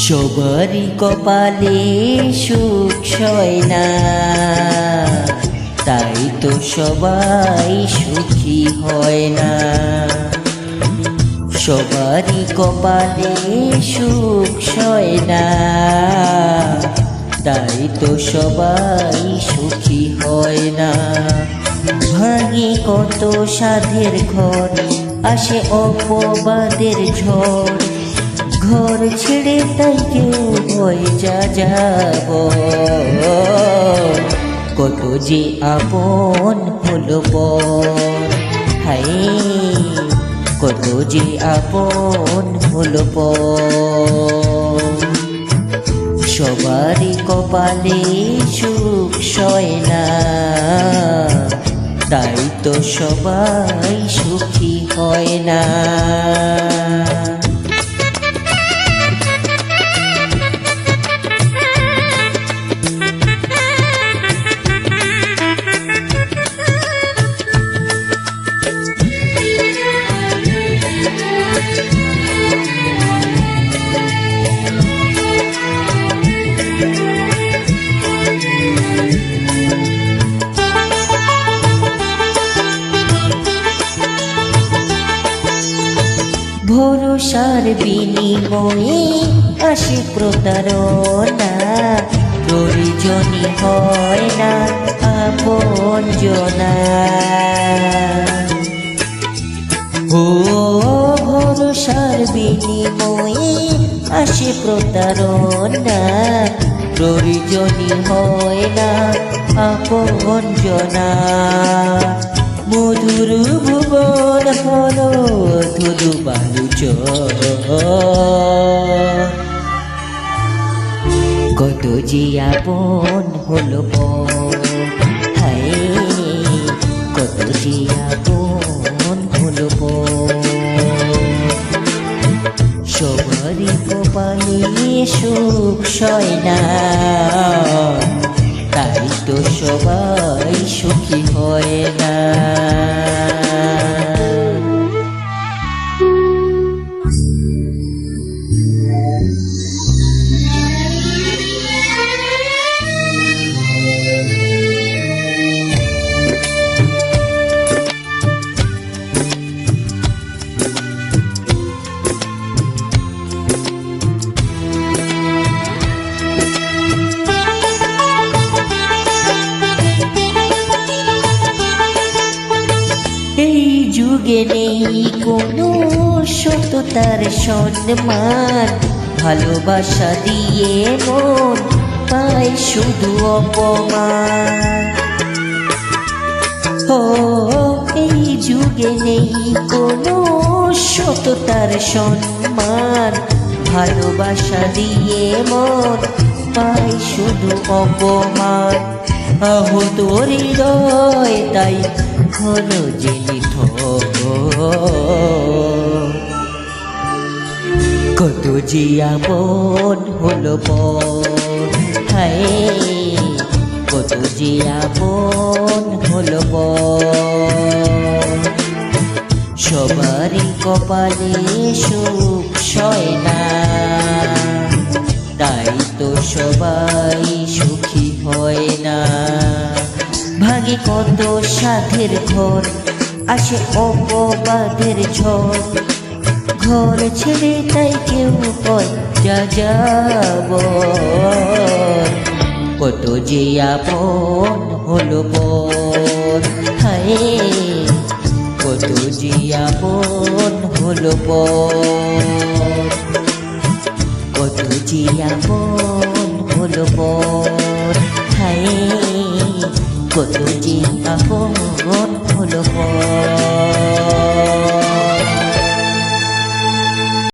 সবারই কপালে সুখ সয় না, তাই তো সবাই সুখী হয় না। সবারই কপালে সুখ সয় না, তাই তো সবাই সুখী হয় না। ভাঙে কত সাধের ঘর, আসে অপবাদের ঝড়, ঘর ছেড়ে তাই কেউ হয়ে যাব। কত যে আপন হলো পর, হায় কত যে আপন হলো পর। সবারই কপালে সুখ সয় না, তাই তো সবাই সুখী হয় না। ভরসার বিনিময়ে আসে প্রতারণা, প্রয়োজনই হয় না আপনজনা। ও ভরসার বিনিময়ে আসে প্রতারণা, প্রয়োজনই হয় না আপনজনা। মধুর ভুবন হলো ধুধু বালুচর, কত যে আপন হলো পর, হায় কত যে আপন হলো পর। সবারই কপালে সুখ সয় না, তাই তো সবাই সুখী হয় না। এই যুগে নেই কোনো সততার সম্মান, ভালোবাসা দিয়ে মন পায় শুধু অপমান। ও এই যুগে নেই কোনো সততার সম্মান, ভালোবাসা দিয়ে মন পায় শুধু অপমান। আহত হৃদয় তাই হলো যে নিথর, কত যে আপন হলো পর, হায় কত যে আপন হলো পর। সবারই কপালে সুখ সয় না, তাই তো সবাই সুখী হয় না। ভাঙে কত সাধের ঘর, আসে অপবাদের ঝড়, ঘর ছেড়ে তাই কেউ হয় যাব। কত যে আপন হলো পর, হায় কত যে আপন হলো পর। কত যে আপন হলো পর, হায় কত যে আপন হলো পর।